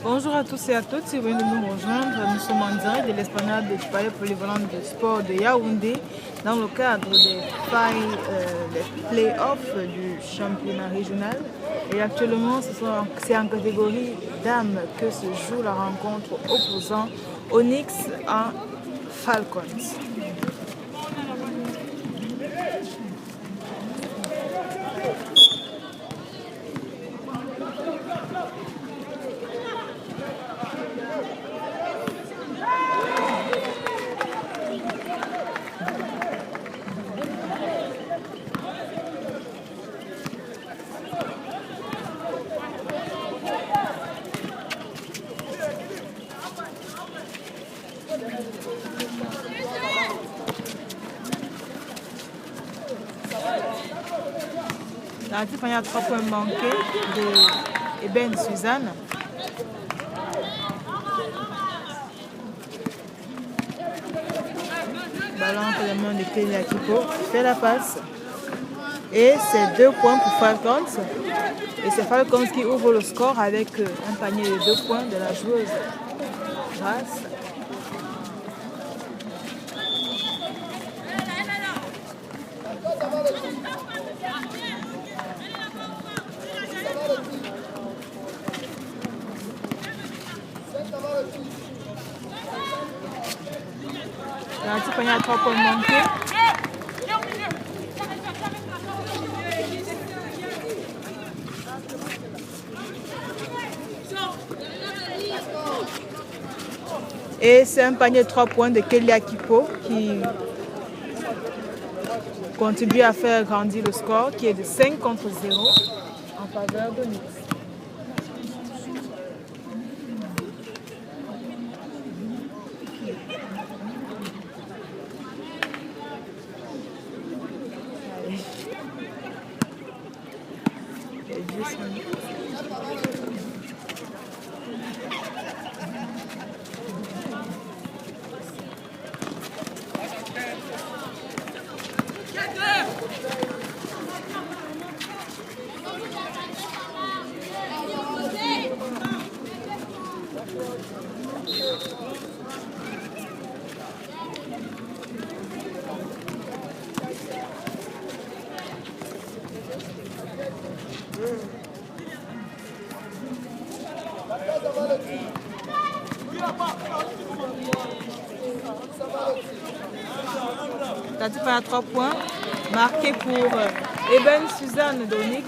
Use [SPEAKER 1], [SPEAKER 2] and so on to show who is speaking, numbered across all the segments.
[SPEAKER 1] Bonjour à tous et à toutes, si vous venez de nous rejoindre, nous sommes en direct de l'esplanade du palais polyvalent de sport de Yaoundé dans le cadre des play-offs du championnat régional. Et actuellement, c'est en catégorie dames que se joue la rencontre opposant Onyx à Falcons. L'actif a 3 points manqués de Eben Suzanne. Ballon entre les mains de Kelly Akipo, fait la passe. Et c'est 2 points pour Falcons. Et c'est Falcons qui ouvre le score avec un panier de 2 points de la joueuse Grace. L'actif a 3 points manqués. Et c'est un panier de 3 points de Kelly Akipo qui contribue à faire grandir le score qui est de 5 contre 0 en faveur de Nix. L'actif a 3 points, marqué pour Eben Suzanne d'Onyx.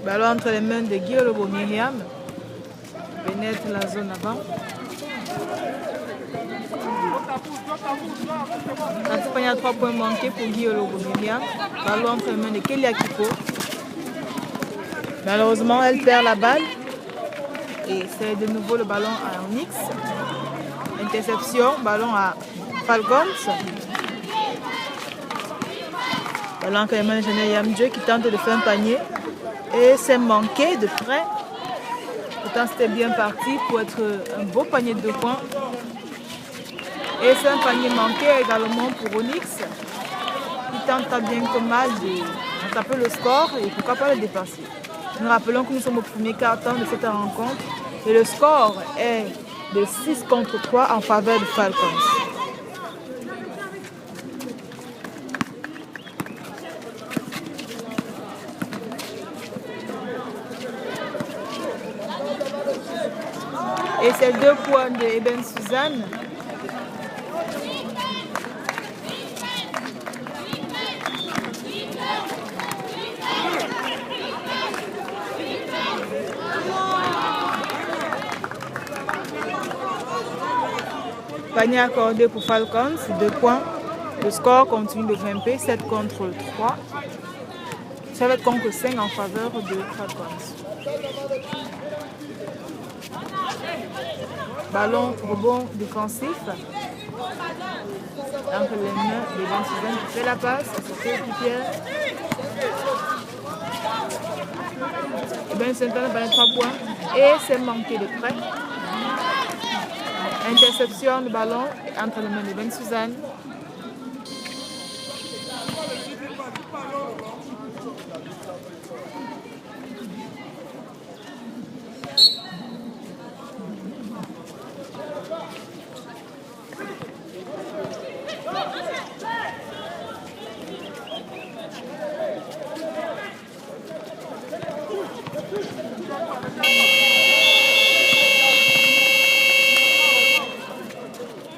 [SPEAKER 1] Ballon entre les mains de Guy Olobo Myriam. Pénètre la zone avant. Il y a 3 points manqués pour Guy Olobo Myriam. Ballon entre les mains de Kelly Akipo. Malheureusement, elle perd la balle. Et c'est de nouveau le ballon à Onyx. Interception, ballon à Falcons. Ballon entre les mains de Janelle Yamdje qui tente de faire un panier. Et c'est manqué de près. Pourtant, c'était bien parti pour être un beau panier de 2 points. Et c'est un panier manqué également pour Onyx. Qui tente tant bien que mal de taper le score et pourquoi pas le dépasser. Nous rappelons que nous sommes au premier quart-temps de cette rencontre. Et le score est de 6 contre 3 en faveur de Falcons. Et C'est 2 points de Eben Suzanne. Panier accordé pour Falcons, 2 points. Le score continue de grimper, 7 contre 3. 7 contre 5 en faveur de Falcons. Ballon rebond défensif. Entre les mains de Ben Suzanne qui fait la passe à sa coéquipière. Ben Suzanne va 3 points et c'est manqué de près. Interception de ballon entre les mains de Ben Suzanne.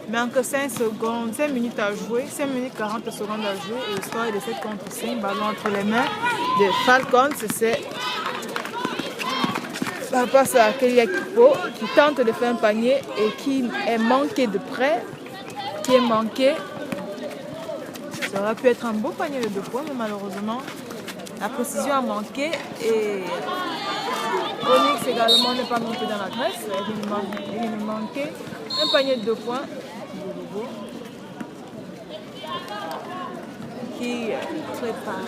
[SPEAKER 1] Manque 5 secondes, 5 minutes à jouer, 5 minutes 40 secondes à jouer et le score est de 7 contre 5. Ballon entre les mains de Falcons. C'est la passe à Kelly Akipo qui tente de faire un panier et qui est manqué de près, qui est manqué. Ça aurait pu être un beau panier de 2 points, mais malheureusement, la précision a manqué et Onyx également n'est pas monté dans la graisse. Il nous manquait un panier de 2 points. Qui prépare.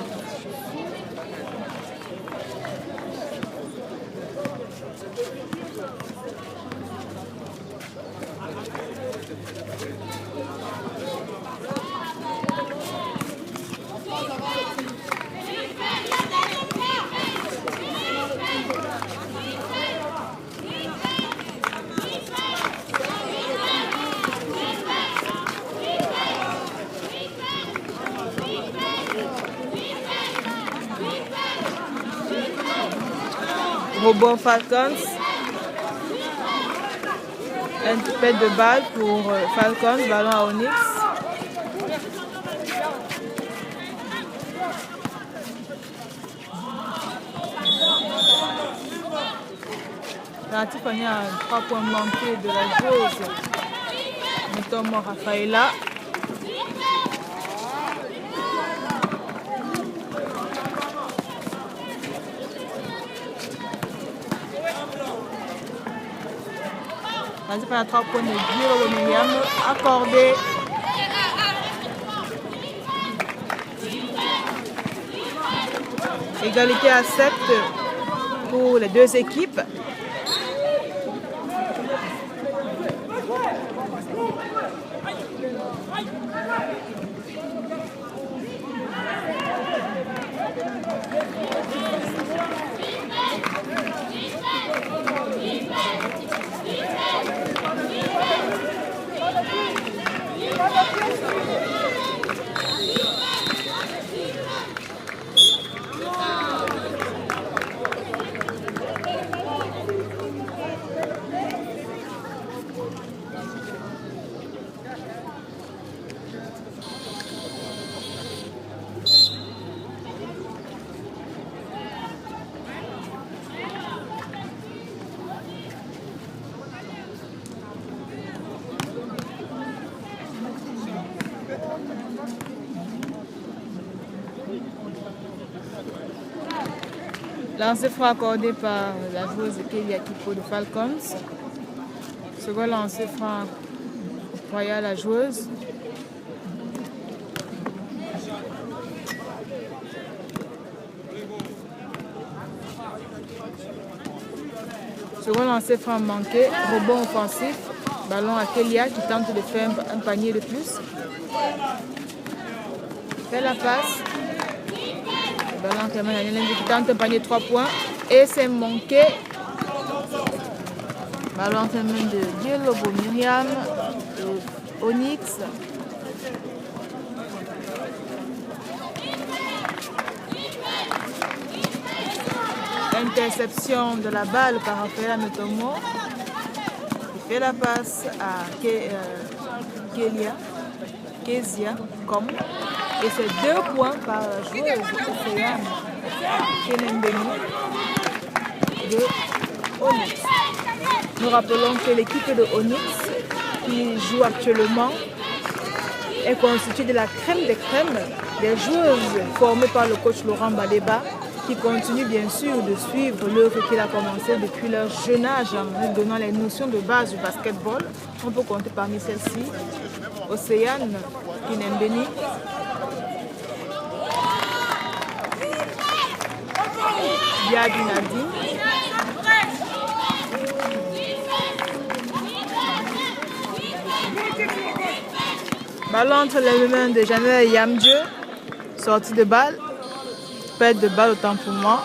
[SPEAKER 1] Rebond Falcons. Un pète de balle pour Falcons. Ballon à Onyx. Relatif à 3 points manqués de la joueuse. Notamment Rafaela. Par 3 points de Guillaume Myriam accordé. Égalité à 7 pour les 2 équipes. Lancer franc accordé par la joueuse Kelly Akipo de Falcons. Second lancer franc royal la joueuse. Second lancer franc manqué. Rebond offensif. Ballon à Kelia qui tente de faire un panier de plus. Fait la passe. Ballon qui tente un panier de 3 points et c'est manqué. Ballon entre les mains de Guillaume Myriam, de Onyx. Interception de la balle par Rafaela Notomo. fait la passe à Kezia comme. Et c'est 2 points par la joueuse Océane Kenembeni de Onyx. Nous rappelons que l'équipe de Onyx qui joue actuellement est constituée de la crème des crèmes, des joueuses formées par le coach Laurent Baleba, qui continuent bien sûr de suivre l'œuvre qu'il a commencé depuis leur jeune âge en nous donnant les notions de base du basketball. On peut compter parmi celles-ci Océane Kinembeni, Yadi Nadine, ballon entre les mains de Janelle Yamdieu, sortie de balle, perte de balle autant pour moi.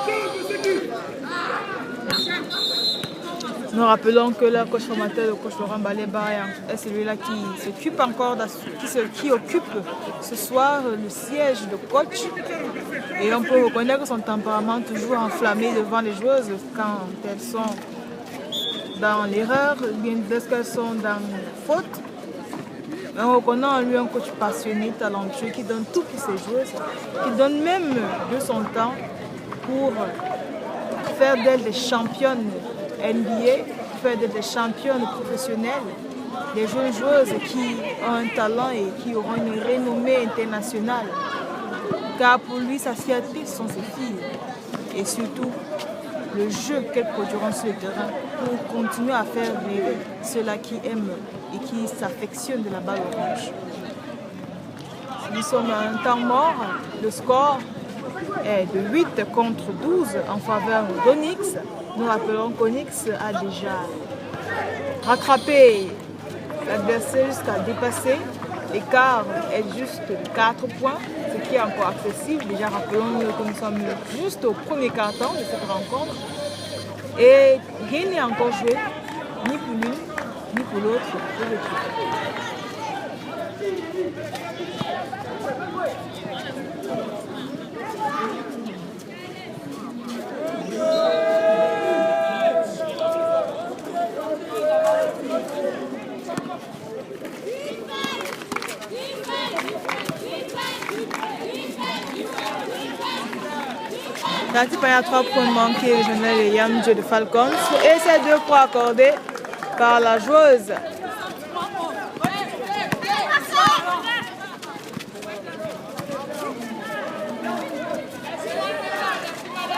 [SPEAKER 1] Nous rappelons que le coach formateur, le coach Laurent Baleba, est celui-là qui s'occupe encore, qui occupe ce soir le siège de coach. Et on peut reconnaître son tempérament toujours enflammé devant les joueuses quand elles sont dans l'erreur, bien lorsqu'elles sont dans la faute. Mais on reconnaît en lui un coach passionné, talentueux, qui donne tout pour ses joueuses, qui donne même de son temps pour faire d'elles des championnes NBA, faire d'elles des championnes professionnelles, des jeunes joueuses qui ont un talent et qui auront une renommée internationale. Car pour lui, sa fierté sont ses filles et surtout le jeu qu'elles produiront sur le terrain pour continuer à faire rêver ceux-là qui aiment et qui s'affectionnent de la balle orange. Nous sommes à un temps mort, le score est de 8 contre 12 en faveur d'Onyx. Nous rappelons qu'Onyx a déjà rattrapé l'adversaire jusqu'à dépasser. L'écart est juste de 4 points, ce qui est encore accessible. Déjà rappelons que nous sommes juste au premier quart-temps de cette rencontre. Et rien n'est encore joué, ni pour l'une, ni pour l'autre de l'équipe. Tati Paya 3 points manqués, Janelle Yamdieu de Falcons. Et ces 2 points accordés par la joueuse.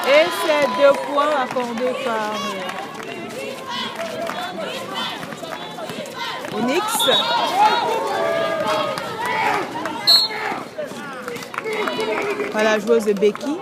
[SPEAKER 1] Et ces 2 points accordés par Onyx. Par la joueuse de Becky.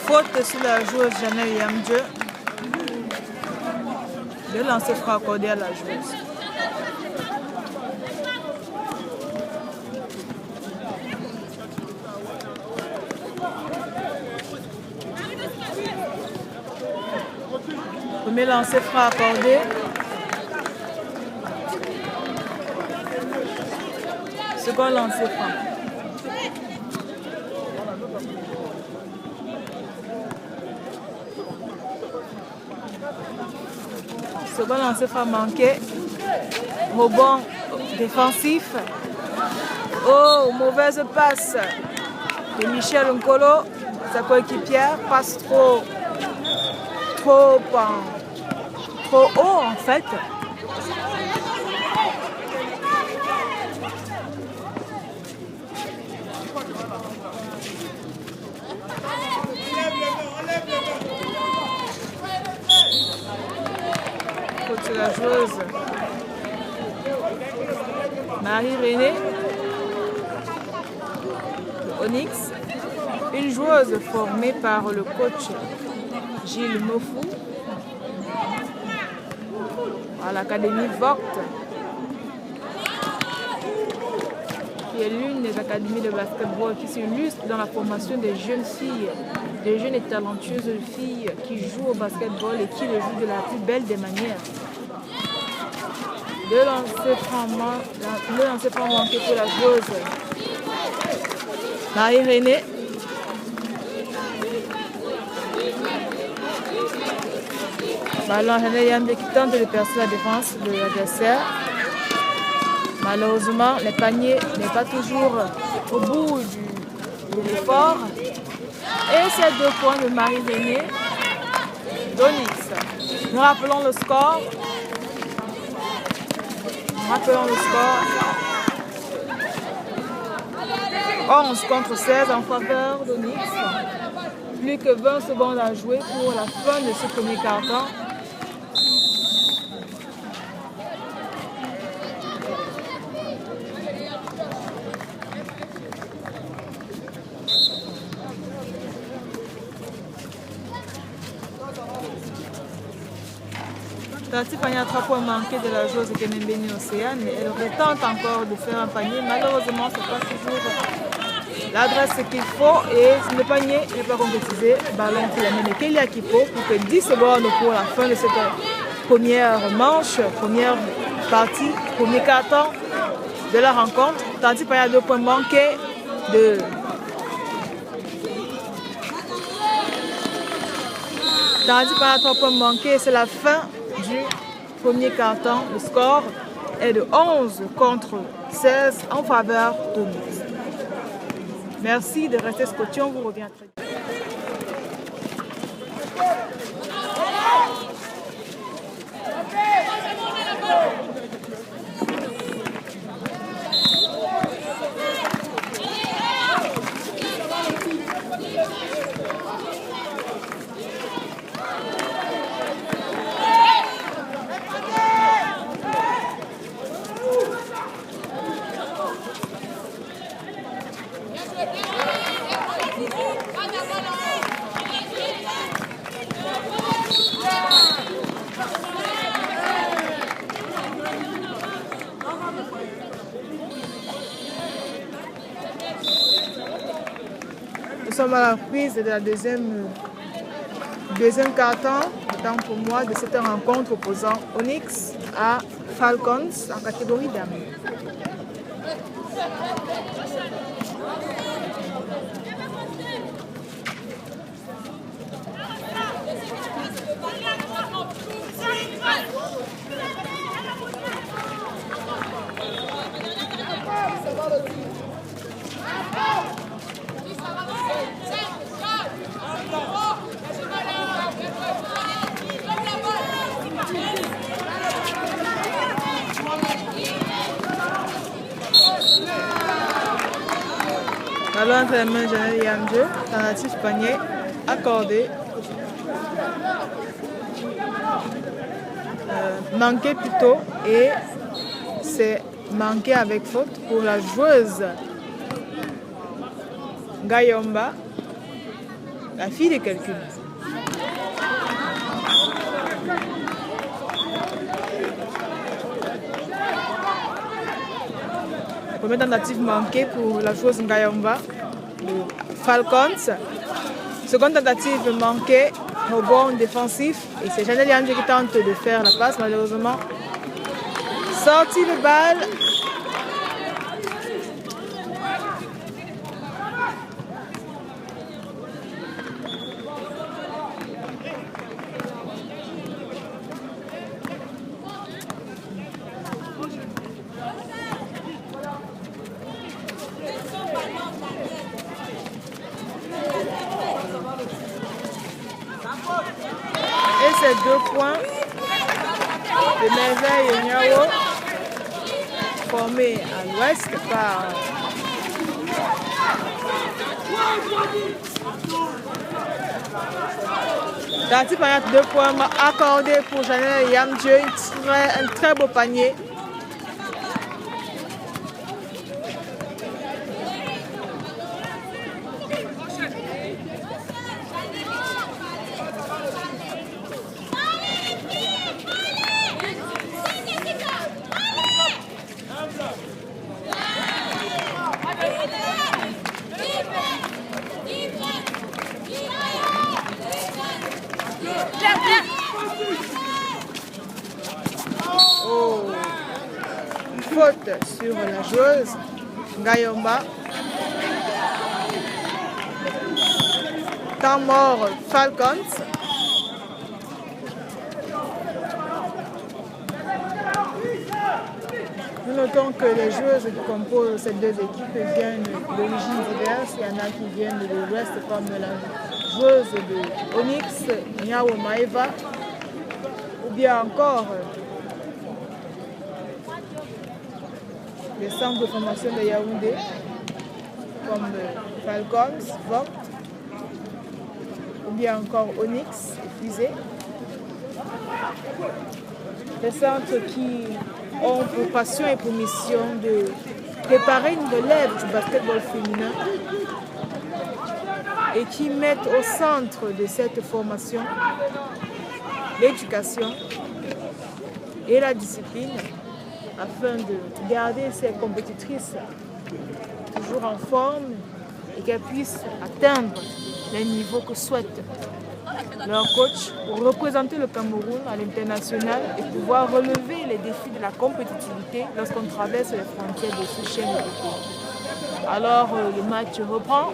[SPEAKER 1] Faute sur la joueuse Janelle Yamdieu. Le lancer sera accordé à la joueuse. Premier lancer sera accordé. Second lancer franc. Second lancer franc manqué. Rebond défensif. Oh, mauvaise passe de Michel Nkolo. Sa coéquipière passe trop haut en fait. Faute de la joueuse Marie-Renée Onyx, une joueuse formée par le coach Gilles Mofou à l'académie Vogt, qui est l'une des académies de basketball qui s'illustre dans la formation des jeunes filles, des jeunes et talentueuses filles qui jouent au basketball et qui le jouent de la plus belle des manières. Le lancer franc manqué pour la joueuse Marie-Renée. Ballon René Yambe qui tente de percer la défense de l'adversaire. Malheureusement, le panier n'est pas toujours au bout de l'effort. Et c'est 2 points de Marie-Renée d'Onyx. Nous rappelons le score. 11 contre 16 en faveur d'Onyx. Plus que 20 secondes à jouer pour la fin de ce premier quart-temps. Tati panier à 3 points manqués de la joueuse Kenembeni Océane, mais elle retente encore de faire un panier. Malheureusement, ce n'est pas toujours l'adresse qu'il faut et le panier n'est pas concrétisé. Ballon pour la même Kélia Kipo pour que 10 secondes pour la fin de cette première manche, première partie, premier quart-temps de la rencontre. Tati panier à 2 points manqués de Tati panier à 3 points manqués, c'est la fin du premier quart-temps. Le score est de 11 contre 16 en faveur d'Onyx. Merci de rester scotché, on vous revient très vite. Nous sommes à la reprise de la deuxième quart-temps, temps pour moi de cette rencontre opposant Onyx à Falcons en catégorie dames. Ballon entre les mains de Janelle Yamje, tentative panier accordé. Manqué plutôt et c'est manqué avec faute pour la joueuse Gayomba, la fille de calcul. Première tentative manquée pour la joueuse Ngayomba, le Falcons. Seconde tentative manquée, rebond défensif. Et c'est Janelle Yamje qui tente de faire la passe, malheureusement. Sortie de balle. Et ces 2 points de Merveille Niao formés à l'ouest par Tati Payat, 2 points accordés pour Janelle Yamdieu, un très beau panier. Oh, une faute sur la joueuse Gayomba. Temps mort Falcons. Nous notons que les joueuses qui composent ces 2 équipes viennent d'origines diverses. Il y en a qui viennent de l'ouest comme la joueuse de Onyx, Niao Maeva, ou bien encore les centres de formation de Yaoundé, comme Falcons, VOC, ou bien encore Onyx et Fusée. Des centres qui ont pour passion et pour mission de préparer une relève du basketball féminin et qui mettent au centre de cette formation l'éducation et la discipline afin de garder ces compétitrices toujours en forme et qu'elles puissent atteindre les niveaux que souhaitent leur coach pour représenter le Cameroun à l'international et pouvoir relever les défis de la compétitivité lorsqu'on traverse les frontières de ce chaîne de pays. Alors le match reprend.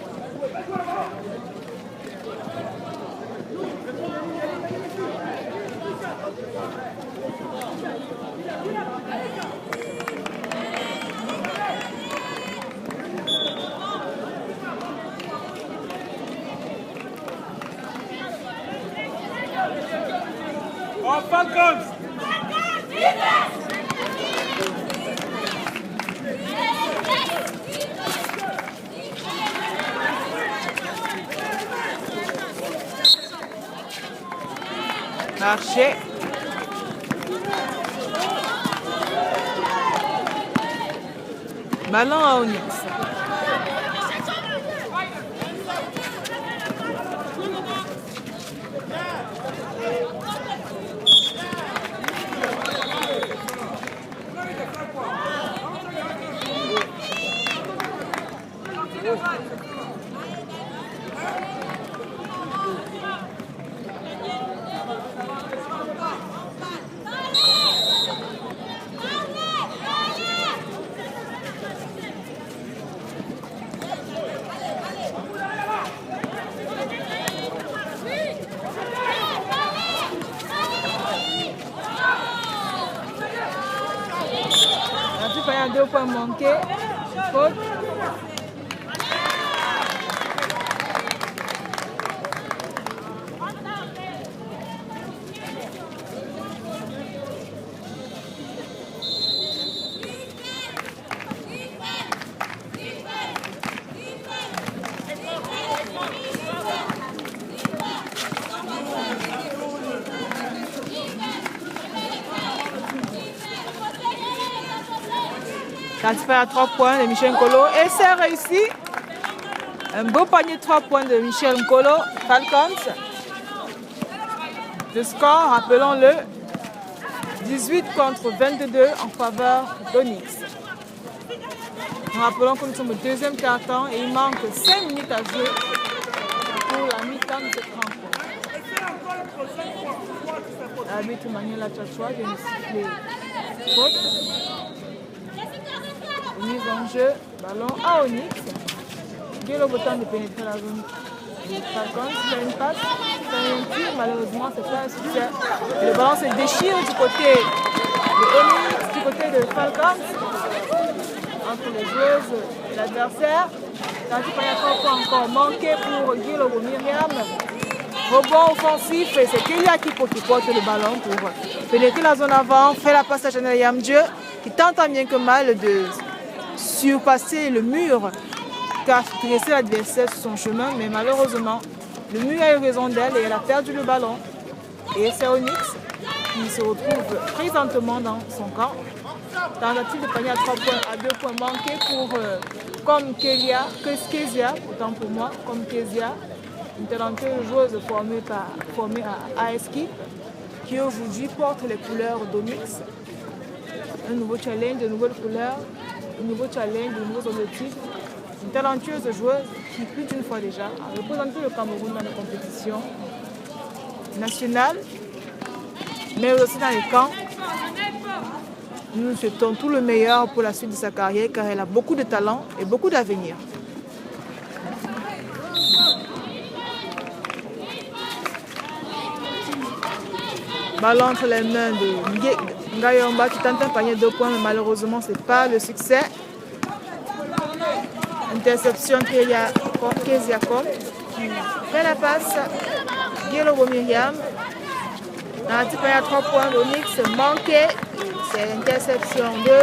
[SPEAKER 2] Oh, Falcons!
[SPEAKER 1] Marché. Ballon à Onyx. Il y a 2 points manqués. Faute. Transfert à 3 points de Michel Nkolo et c'est réussi. Un beau panier de 3 points de Michel Nkolo, Falcons. Le score, rappelons-le, 18 contre 22 en faveur d'Onyx. Nous rappelons que nous sommes au 2e quart-temps et il manque 5 minutes à jouer pour la mi-temps de cette rencontre. L'arbitre Manuel Achachoua vient de siffler faute. Mise en jeu, ballon à Onyx. Dès le temps de pénétrer la zone de Falcons, il fait une passe, il fait un tir, malheureusement c'est pas un succès. Et le ballon se déchire du côté de Onyx, du côté de Falcons, entre les joueuses et l'adversaire. Tati Payat encore manqué pour Guy Lobo Myriam. Rebond offensif, et c'est Kelia qui porte le ballon pour pénétrer la zone avant, fait la passe à Chanel Yamdieu, qui tente tant bien que mal de surpasser le mur, car dresser l'adversaire sur son chemin, mais malheureusement, le mur a eu raison d'elle et elle a perdu le ballon. Et c'est Onyx qui se retrouve présentement dans son camp. Tentative de panier à 3 points, à 2 points manqués pour comme Kezia, autant pour moi, comme Kezia, une talentueuse joueuse formée à ASKI, qui aujourd'hui porte les couleurs d'Onyx. Un nouveau challenge, de nouvelles couleurs, un nouveau challenge, de nouveaux objectifs. Une talentueuse joueuse qui, plus d'une fois déjà, a représenté le Cameroun dans les compétitions nationales, mais aussi dans les camps. Nous nous souhaitons tout le meilleur pour la suite de sa carrière car elle a beaucoup de talent et beaucoup d'avenir. Ballon entre les mains de Ngayomba qui tente un panier de 2 points, mais malheureusement ce n'est pas le succès. Interception Kezia qui fait la passe. Guélobo Myriam. Dans la petite panier à 3 points, l'Onyx manqué. C'est l'interception de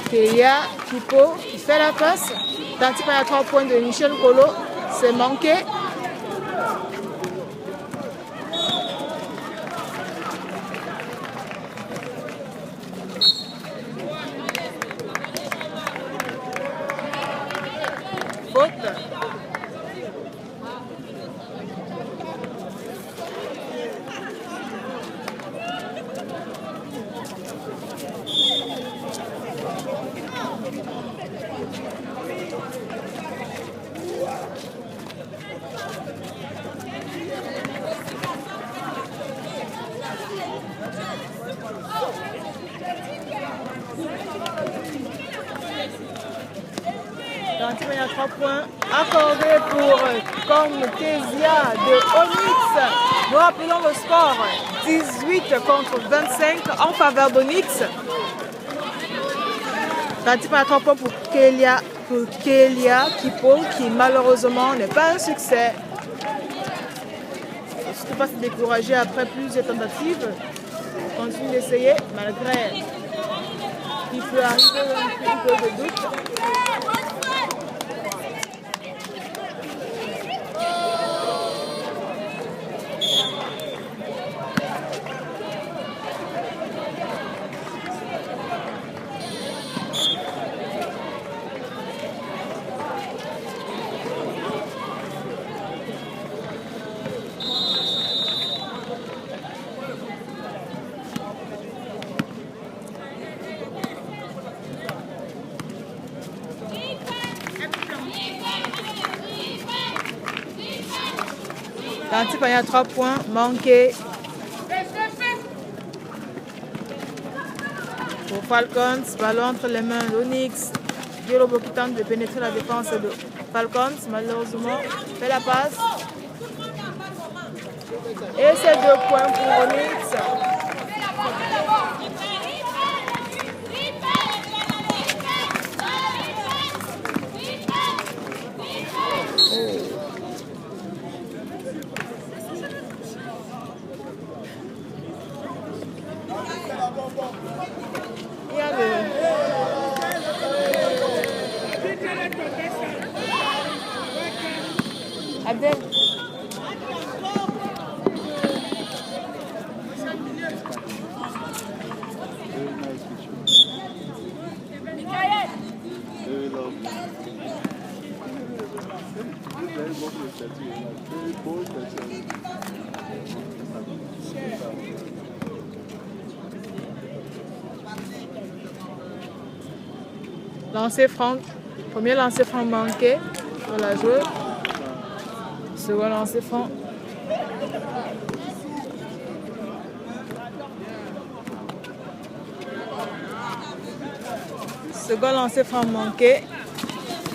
[SPEAKER 1] Kelia Kipo qui fait la passe. Dans la petite panier à 3 points de Michel Kolo, c'est manqué. Faute. Il y a 3 points accordés pour comme Kezia de Onyx. Nous rappelons le score 18 contre 25 en faveur d'Onyx. Il y a 3 points pour Kelia Kipo qui malheureusement n'est pas un succès. Il ne faut pas se décourager après plusieurs tentatives. On continue d'essayer malgré qu'il peut arriver un peu de doute. Il y a 3 points manqués pour Falcons. Ballon entre les mains d'Onyx. Guélobo qui tente de pénétrer la défense de Falcons. Malheureusement, fait la passe. Et c'est 2 points pour Onyx. Abdel. Lancer franc, premier lancer franc manqué pour la joueuse. Second lancer franc. Second lancer franc manqué.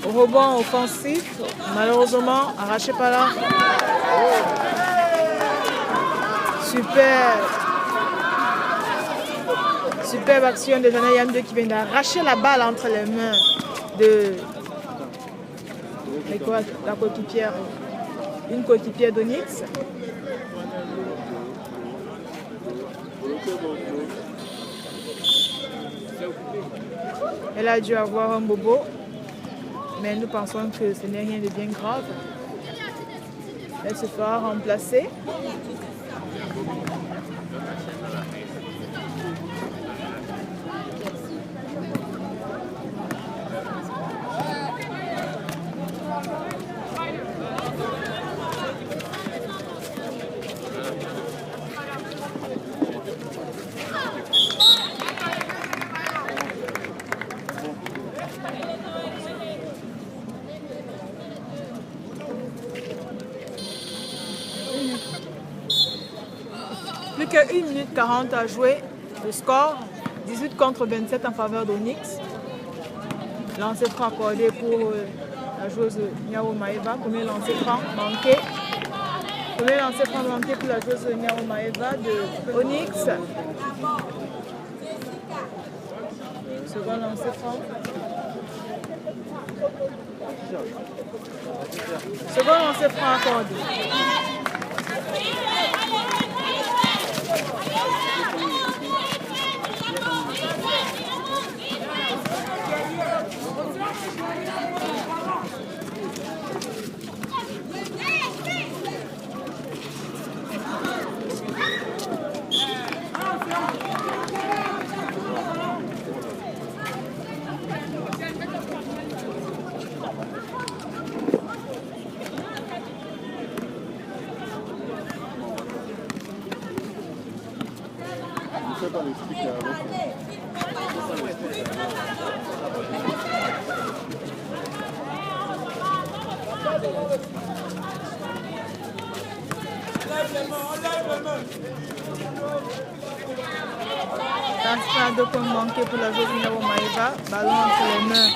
[SPEAKER 1] Rebond offensif, malheureusement arraché par là. Superbe action de Chanel Yamdieu qui vient d'arracher la balle entre les mains de la coéquipière une coéquipière d'Onyx. Elle a dû avoir un bobo, mais nous pensons que ce n'est rien de bien grave. Elle se fera remplacer. Plus que 1 minute 40 à jouer. Le score 18 contre 27 en faveur d'Onyx. Lancer franc accordé pour la joueuse Nyao Maeva. Premier lancer franc manqué. Premier lancer franc manqué pour la joueuse Nyao Maeva de Onyx. Second lancer franc. Second lancer franc accordé. Transfert de points manqué pour la joueuse Nyao Maeva. Ballon entre les mains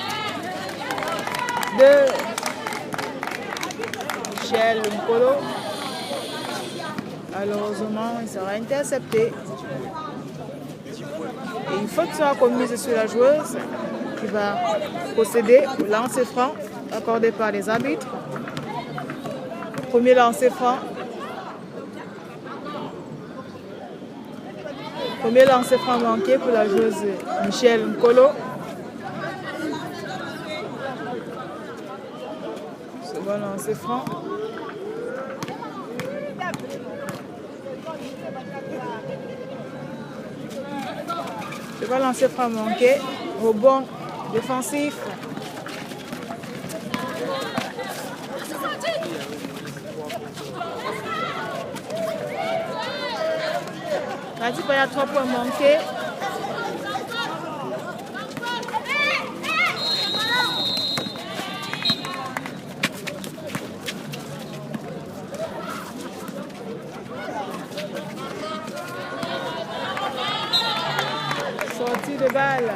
[SPEAKER 1] de Michel Nkolo. Malheureusement, il sera intercepté. Et une faute sera commise sur la joueuse qui va procéder au lancer franc accordé par les arbitres. Premier lancer franc. Premier lancer franc manqué pour la joueuse Michel Nkolo. Second lancer franc. Second lancer franc manqué. Rebond défensif. Radip a 3 points manqués. Sortie de balle.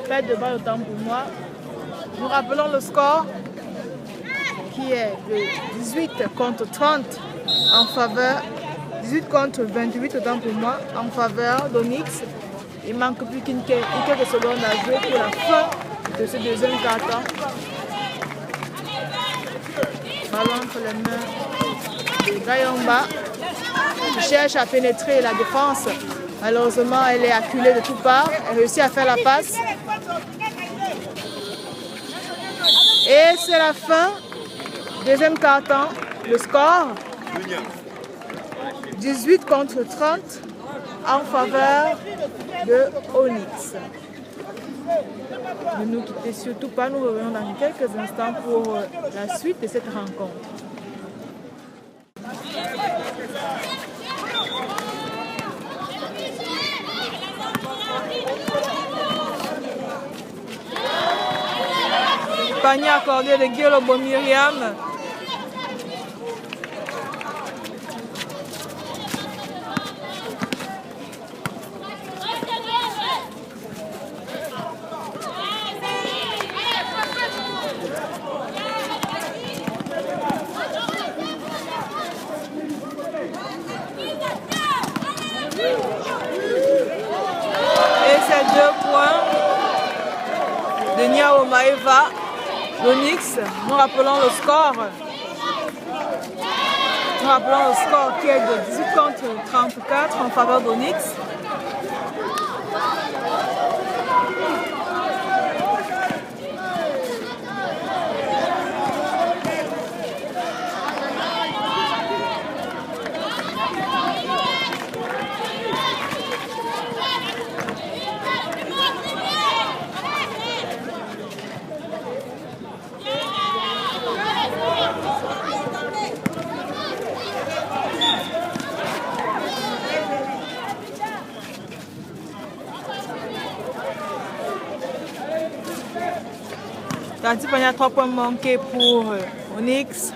[SPEAKER 1] Perte de balle autant pour moi. Nous rappelons le score qui est de 18 contre 30 en faveur. 18 contre 28 autant pour moi en faveur d'Onyx. Il manque plus qu'une quelques secondes à jouer pour la fin de ce deuxième quart-temps. Ballon entre les mains de Gayomba qui cherche à pénétrer la défense. Malheureusement, elle est acculée de toutes parts. Elle réussit à faire la passe. Et c'est la fin. Deuxième quart-temps. Le score 18 contre 30 en faveur de Onyx. Ne nous quittez surtout pas, nous revenons dans quelques instants pour la suite de cette rencontre. Panier accordé de Guillaume Myriam. De Nyao Maeva, l'Onyx. Nous rappelons le score Nous rappelons le score qui est de 18 contre 34 en faveur d'Onyx. Il y a 3 points manqués pour Onyx.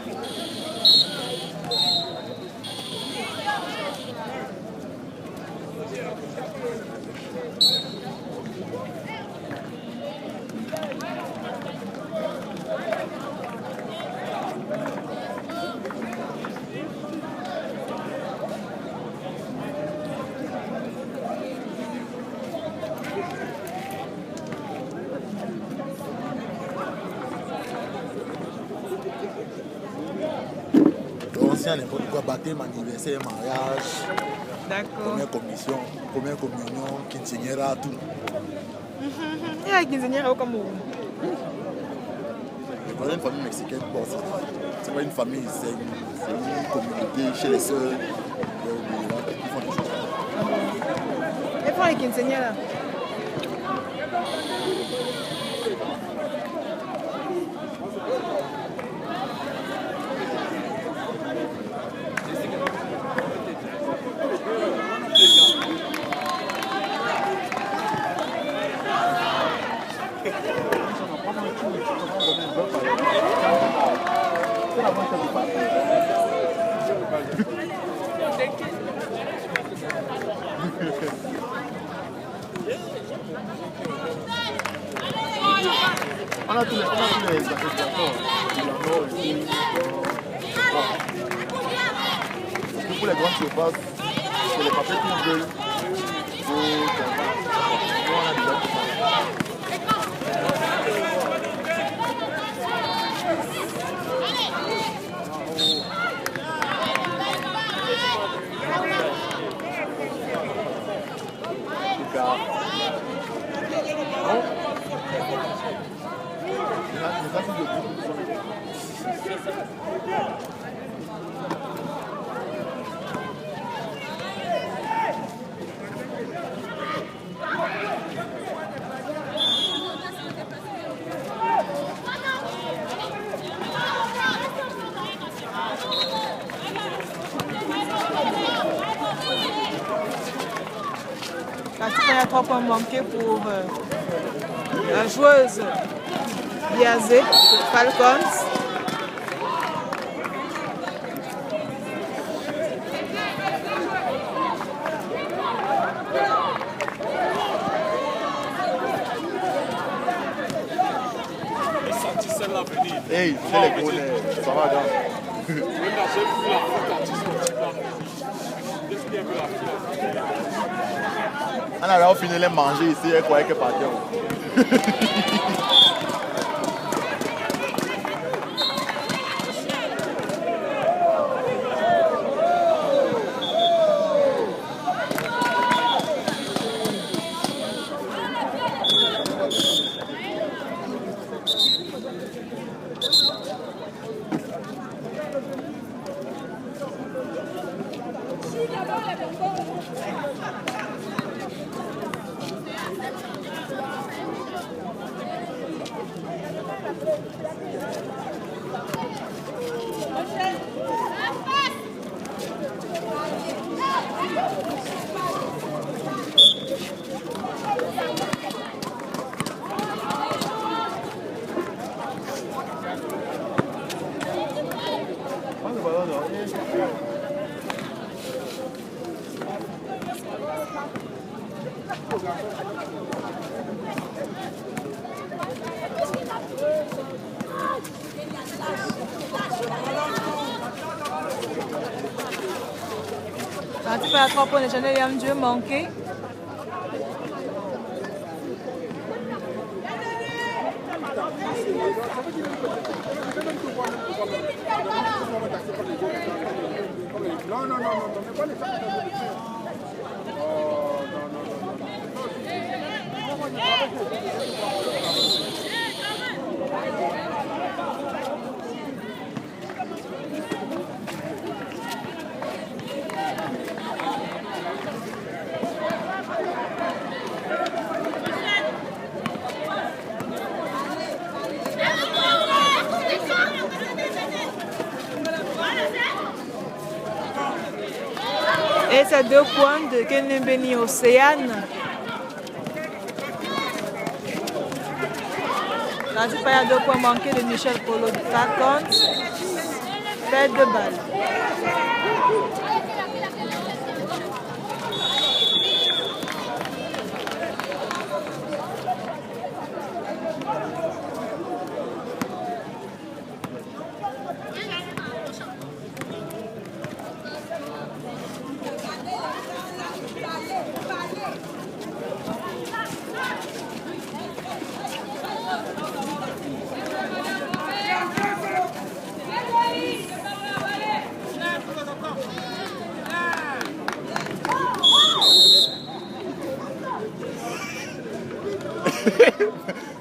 [SPEAKER 3] N'importe quoi, baptême, anniversaire, mariage, première communion, quinceañera, tout.
[SPEAKER 1] Il y a quinceañera au Cameroun.
[SPEAKER 3] Dans une famille mexicaine, bon, c'est pas une famille, c'est une communauté chez les sœurs. Ils font des choses.
[SPEAKER 1] Et pour les quinceañera?
[SPEAKER 3] On a tous les acteurs. Pour les grandes surfaces, c'est les papiers qu'ils veulent. Il y a 3 points manqués pour la joueuse Biazé de Falcons. Hey, j'ai les gros nerfs, ça va, gars. On a fini de les manger ici, elle croyait qu'elle partait. Tu fais à 3 points de Chanel et Dieu manqué.
[SPEAKER 2] Non, non, non, non, mais pas les sacs. Oh, non, non, non, non.
[SPEAKER 1] Et c'est 2 points de Kenembeni Océane. Là, il y a 2 points manqués de Michel Polo de Falcons. Fait 2 balles.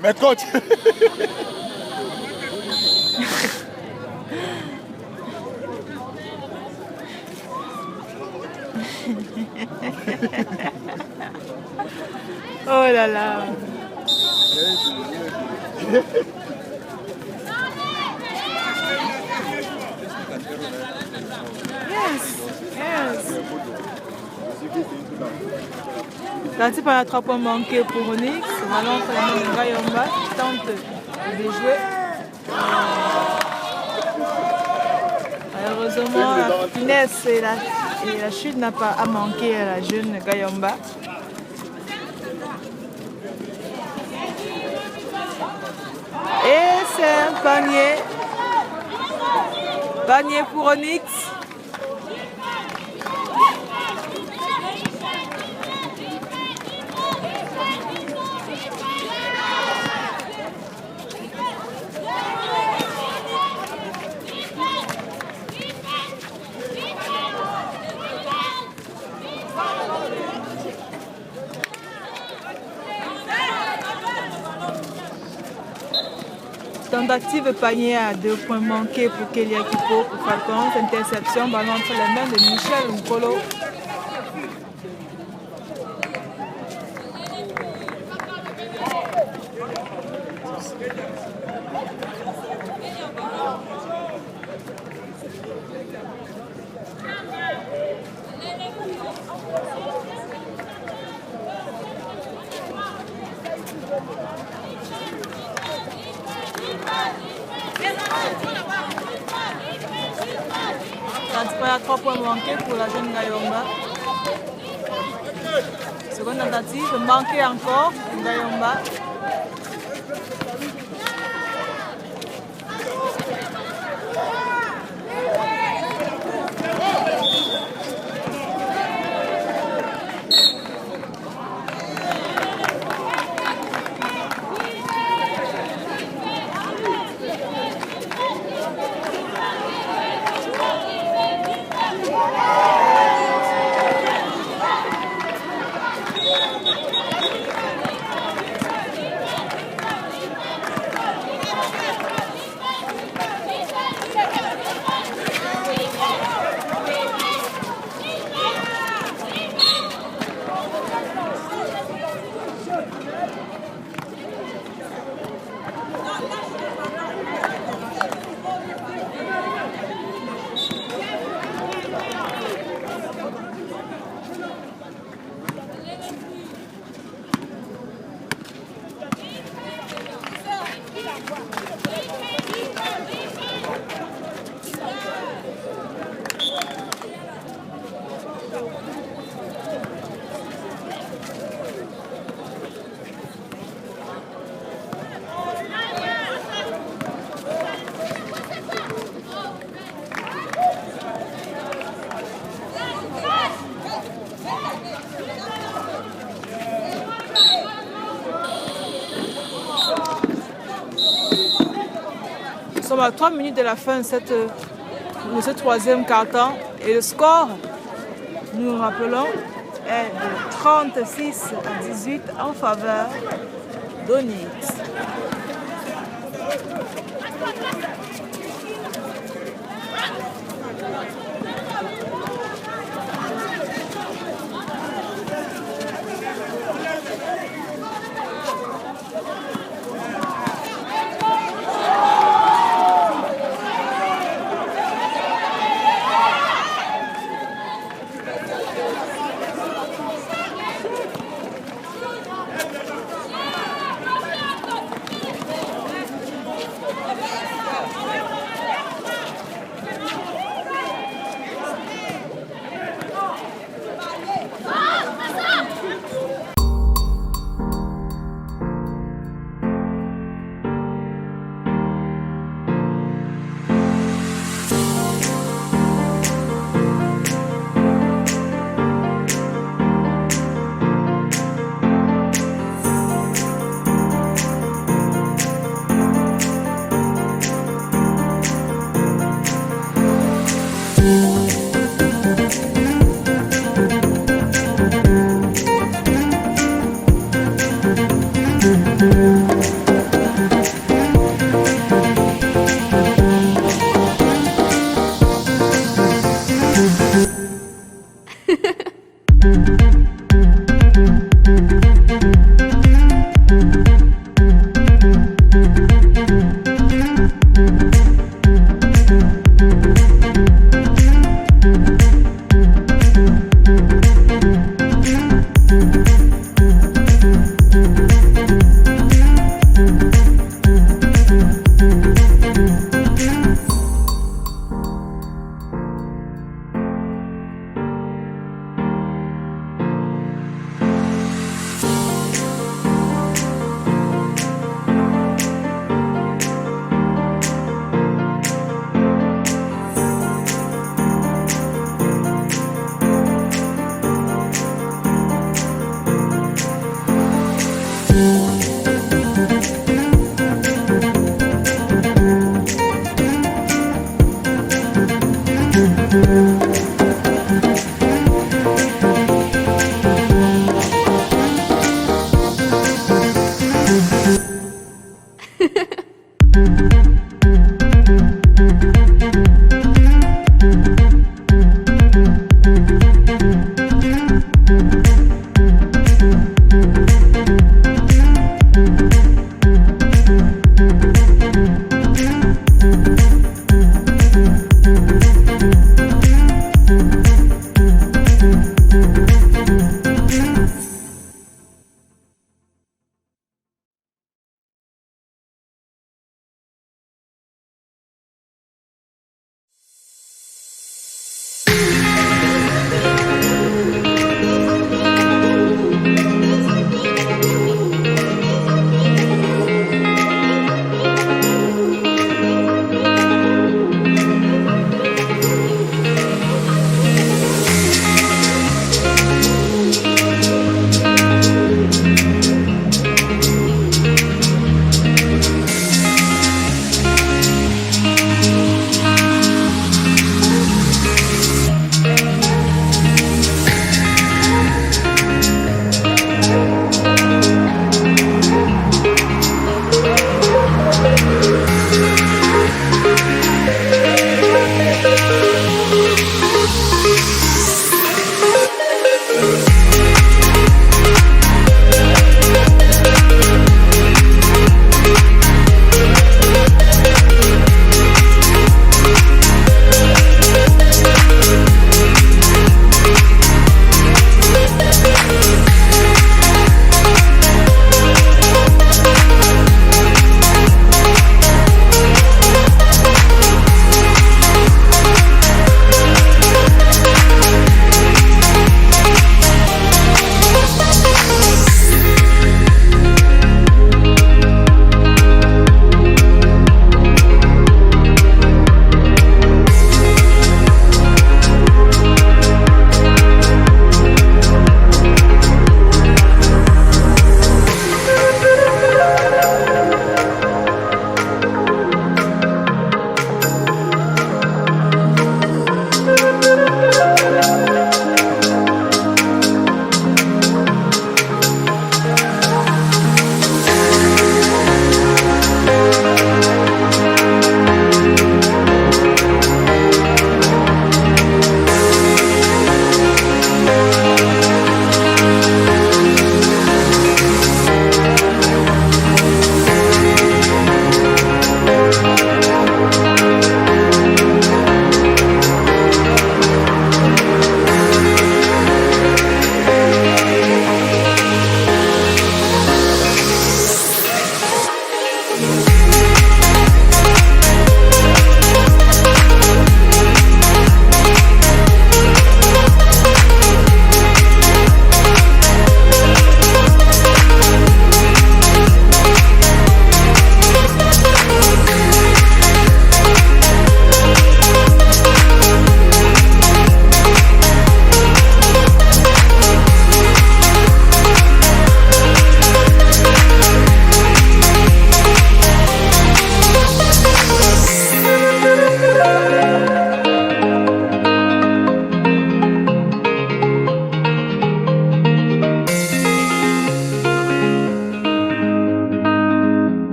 [SPEAKER 3] Mais coach.
[SPEAKER 1] Oh là là. Yes, yes. La type a 3 points manqués pour Onyx. Maintenant, on fait la main de Gayomba qui tente de jouer. Malheureusement, la finesse et la chute n'a pas à manquer à la jeune Gayomba. Et c'est un panier. Panier pour Onyx. Tentative panier à 2 points manqués pour Kelia Kipo pour Falcons. Interception, ballon entre les mains de Michel Nkolo. Il y a 3 points manqués pour la jeune Gayomba. Seconde tentative, manqué encore pour Gayomba. Nous sommes à 3 minutes de la fin de ce troisième quart-temps Et le score, nous rappelons, est de 36 à 18 en faveur d'Onyx.
[SPEAKER 4] Ha ha ha.